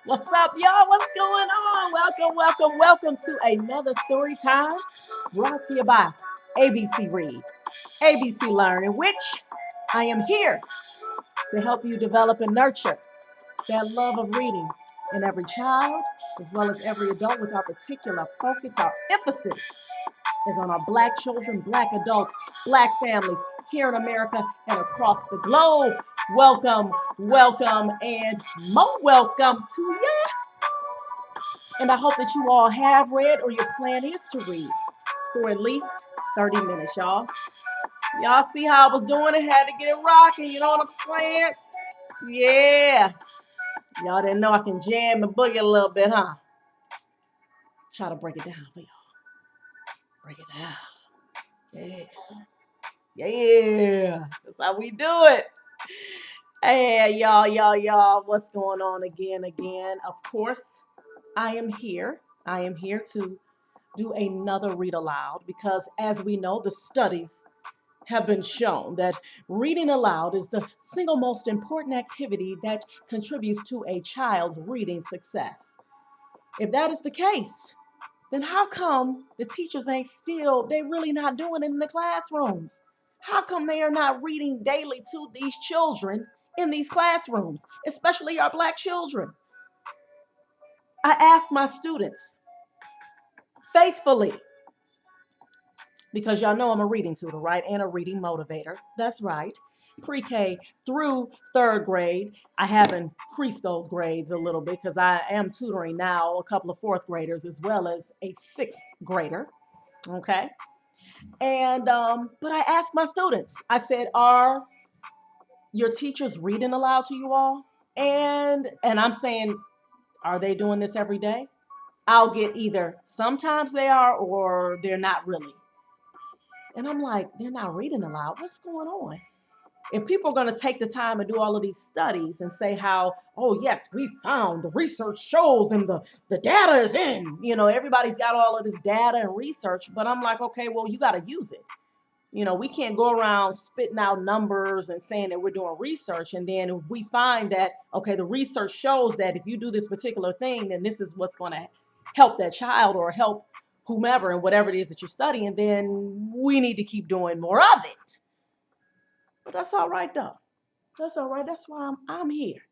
What's up, y'all? What's going on? Welcome to another story time brought to you by ABC Read, ABC Learn, in which I am here to help you develop and nurture that love of reading in every child as well as every adult, with our particular focus, our emphasis is on our Black children, Black adults, Black families here in America and across the globe. Welcome, and more welcome to you. And I hope that you all have read or your plan is to read for at least 30 minutes, y'all. Y'all see how I was doing it? Had to get it rocking, you know what I'm saying? Yeah. Y'all didn't know I can jam and boogie a little bit, huh? Try to break it down for y'all. Break it down. Yeah. Yeah. That's how we do it. Hey, y'all. What's going on again? Of course, I am here. I am here to do another read aloud because, as we know, the studies have been shown that reading aloud is the single most important activity that contributes to a child's reading success. If that is the case, then how come the teachers they really not doing it in the classrooms? How come they are not reading daily to these children in these classrooms, especially our Black children? I ask my students faithfully, because y'all know I'm a reading tutor, right? And a reading motivator. That's right. Pre-K through third grade. I have increased those grades a little bit because I am tutoring now a couple of fourth graders as well as a sixth grader. Okay. And but I asked my students, I said, are your teachers reading aloud to you all? And I'm saying, are they doing this every day? I'll get either sometimes they are or they're not really. And I'm like, they're not reading aloud. What's going on? If people are going to take the time and do all of these studies and say how, oh, yes, we found the research shows and the data is in, everybody's got all of this data and research. But I'm like, okay, well, you got to use it. We can't go around spitting out numbers and saying that we're doing research. And then if we find that, okay, the research shows that if you do this particular thing, then this is what's going to help that child or help whomever and whatever it is that you're studying, then we need to keep doing more of it. But that's all right, though. That's all right. That's why I'm here.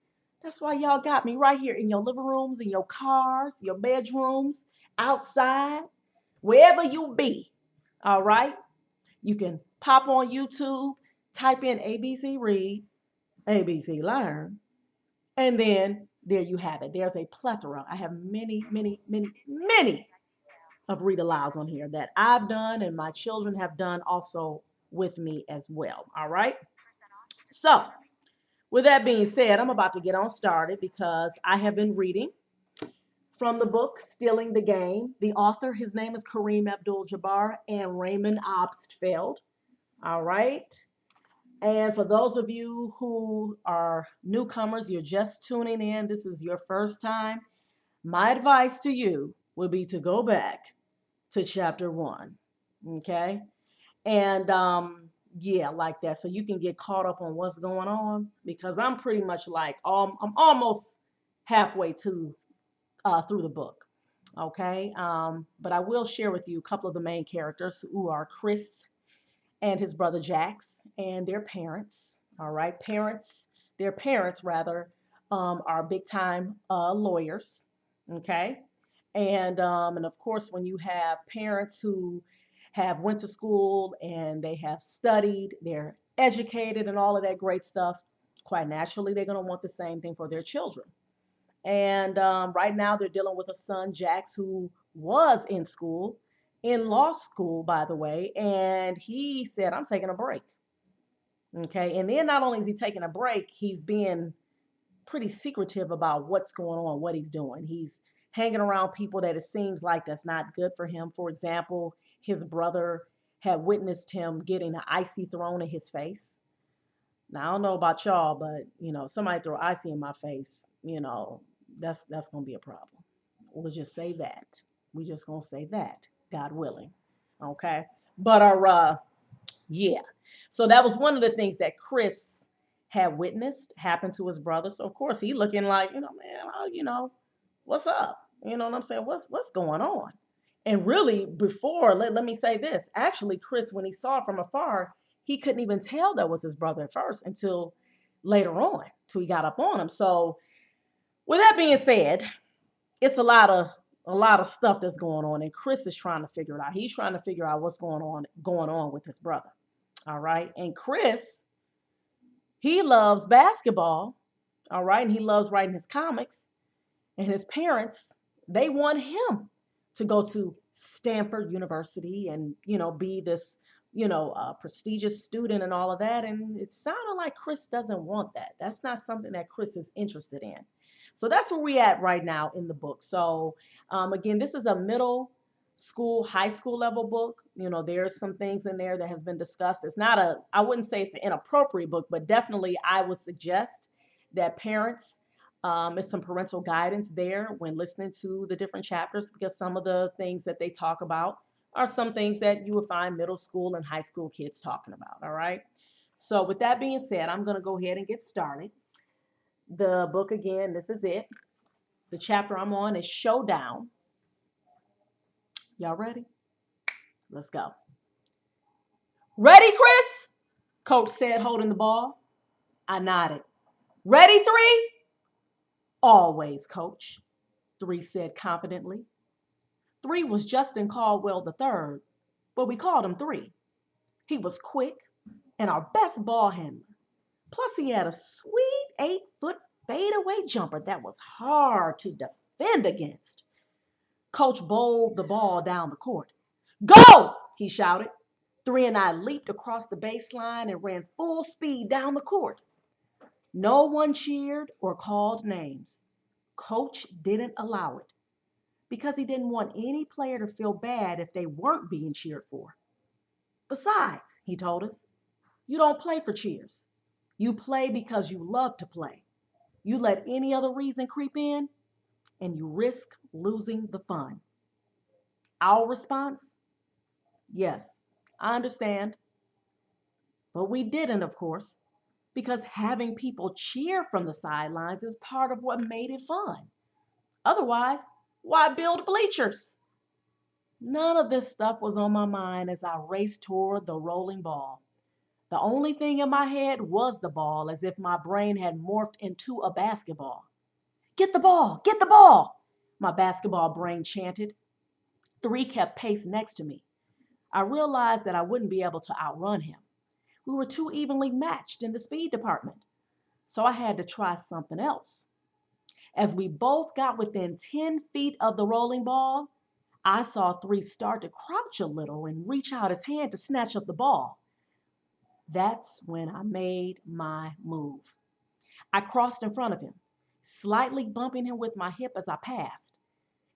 That's why y'all got me right here in your living rooms, in your cars, your bedrooms, outside, wherever you be. All right. You can pop on YouTube, type in ABC Read, ABC Learn, and then there you have it. There's a plethora. I have many of read alouds on here that I've done and my children have done also with me as well. All right. So, with that being said, I'm about to get on started because I have been reading from the book Stealing the Game. The author, his name is Kareem Abdul-Jabbar and Raymond Obstfeld. All right. And for those of you who are newcomers, you're just tuning in, this is your first time, my advice to you would be to go back to chapter one. Okay. And yeah, like that. So you can get caught up on what's going on because I'm pretty much like I'm almost halfway to through the book. Okay. But I will share with you a couple of the main characters who are Chris and his brother Jax and their parents. All right, their parents rather, are big time lawyers. Okay, and of course, when you have parents who have went to school and they have studied, they're educated, and all of that great stuff, quite naturally, they're going to want the same thing for their children. And right now, they're dealing with a son, Jax, who was in school, in law school, by the way. And he said, I'm taking a break. Okay. And then not only is he taking a break, he's being pretty secretive about what's going on, what he's doing. He's hanging around people that it seems like that's not good for him. For example, his brother had witnessed him getting an icy thrown in his face. Now I don't know about y'all, but somebody throw icy in my face, that's gonna be a problem. We'll just say that. We just gonna say that, God willing. Okay. But yeah. So that was one of the things that Chris had witnessed happen to his brother. So of course he looking like, man, What's up? You know what I'm saying? What's going on? And really, before, let me say this. Actually, Chris, when he saw it from afar, he couldn't even tell that was his brother at first until later on, till he got up on him. So, with that being said, it's a lot of stuff that's going on, and Chris is trying to figure it out. He's trying to figure out what's going on with his brother. All right. And Chris, he loves basketball. All right. And he loves writing his comics. And his parents, they want him to go to Stanford University and, be this, prestigious student and all of that. And it sounded like Chris doesn't want that. That's not something that Chris is interested in. So that's where we at right now in the book. So again, this is a middle school, high school level book. There's some things in there that has been discussed. It's not I wouldn't say it's an inappropriate book, but definitely I would suggest that parents, it's some parental guidance there when listening to the different chapters, because some of the things that they talk about are some things that you would find middle school and high school kids talking about. All right. So, with that being said, I'm going to go ahead and get started. The book, again, this is it. The chapter I'm on is Showdown. Y'all ready? Let's go. Ready, Chris? Coach said, holding the ball. I nodded. Ready, three? Always, Coach, Three said confidently. Three was Justin Caldwell the third, but we called him Three. He was quick and our best ball handler. Plus, he had a sweet 8-foot fadeaway jumper that was hard to defend against. Coach bowled the ball down the court. Go! He shouted. Three and I leaped across the baseline and ran full speed down the court. No one cheered or called names. Coach didn't allow it because he didn't want any player to feel bad if they weren't being cheered for. Besides, he told us, you don't play for cheers. You play because you love to play. You let any other reason creep in, and you risk losing the fun. Our response? Yes, I understand. But we didn't, of course, because having people cheer from the sidelines is part of what made it fun. Otherwise, why build bleachers? None of this stuff was on my mind as I raced toward the rolling ball. The only thing in my head was the ball, as if my brain had morphed into a basketball. Get the ball! Get the ball! My basketball brain chanted. Three kept pace next to me. I realized that I wouldn't be able to outrun him. We were too evenly matched in the speed department. So I had to try something else. As we both got within 10 feet of the rolling ball, I saw Three start to crouch a little and reach out his hand to snatch up the ball. That's when I made my move. I crossed in front of him, slightly bumping him with my hip as I passed.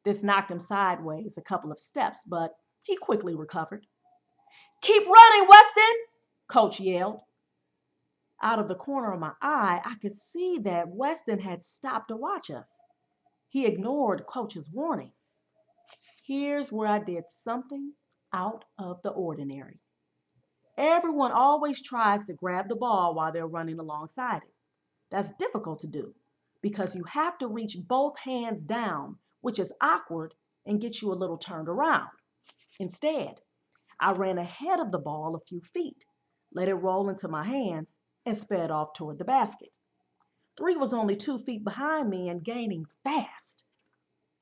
This knocked him sideways a couple of steps, but he quickly recovered. Keep running, Weston! Coach yelled. Out of the corner of my eye, I could see that Weston had stopped to watch us. He ignored Coach's warning. Here's where I did something out of the ordinary. Everyone always tries to grab the ball while they're running alongside it. That's difficult to do because you have to reach both hands down, which is awkward and gets you a little turned around. Instead, I ran ahead of the ball a few feet, let it roll into my hands, and sped off toward the basket. Three was only 2 feet behind me and gaining fast.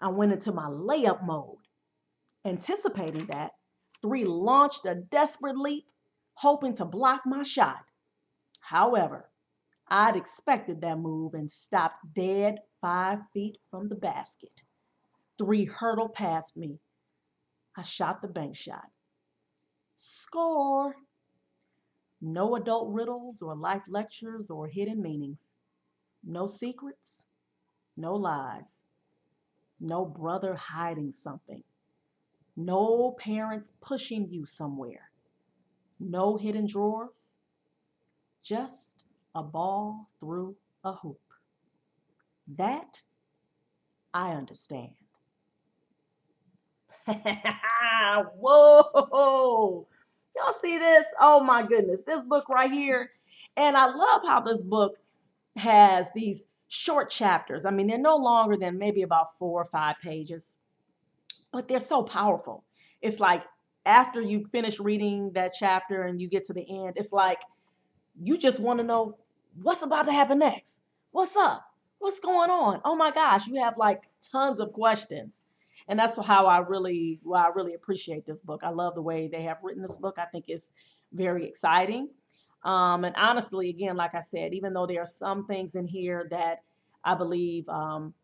I went into my layup mode. Anticipating that, Three launched a desperate leap, hoping to block my shot. However, I'd expected that move and stopped dead 5 feet from the basket. Three hurtled past me. I shot the bank shot. Score! No adult riddles or life lectures or hidden meanings. No secrets, no lies. No brother hiding something. No parents pushing you somewhere. No hidden drawers. Just a ball through a hoop. That I understand. Whoa! Y'all see this? Oh my goodness. This book right here. And I love how this book has these short chapters. I mean, they're no longer than maybe about 4 or 5 pages, but they're so powerful. It's like after you finish reading that chapter and you get to the end, it's like you just want to know what's about to happen next. What's up? What's going on? Oh my gosh, you have like tons of questions. And that's how I really appreciate this book. I love the way they have written this book. I think it's very exciting. And honestly, again, like I said, even though there are some things in here that I believe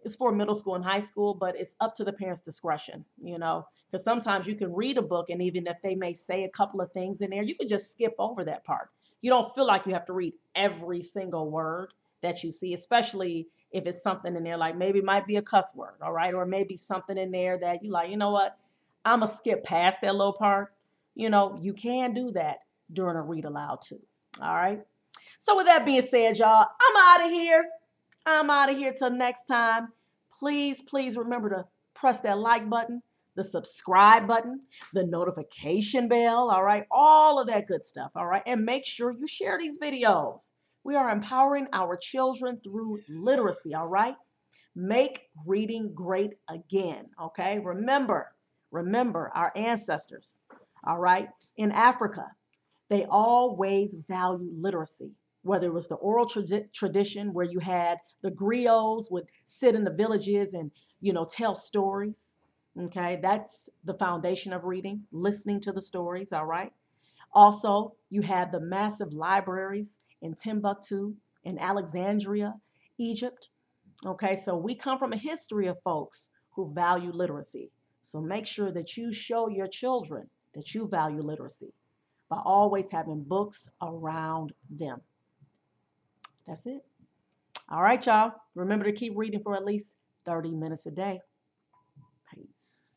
is for middle school and high school, but it's up to the parents' discretion, because sometimes you can read a book and even if they may say a couple of things in there, you can just skip over that part. You don't feel like you have to read every single word that you see, especially if it's something in there like maybe it might be a cuss word, all right, or maybe something in there that you like, you know what, I'm gonna skip past that little part. You can do that during a read aloud too. All right. So with that being said, y'all, I'm out of here. I'm out of here till next time. Please, please remember to press that like button, the subscribe button, the notification bell, all right? All of that good stuff, all right? And make sure you share these videos. We are empowering our children through literacy, all right? Make reading great again, okay? Remember our ancestors, all right? In Africa, they always valued literacy, whether it was the oral tradition where you had the griots would sit in the villages and, tell stories. Okay, that's the foundation of reading, listening to the stories, all right? Also, you had the massive libraries in Timbuktu, in Alexandria, Egypt. Okay, so we come from a history of folks who value literacy. So make sure that you show your children that you value literacy by always having books around them. That's it. All right, y'all. Remember to keep reading for at least 30 minutes a day. Peace.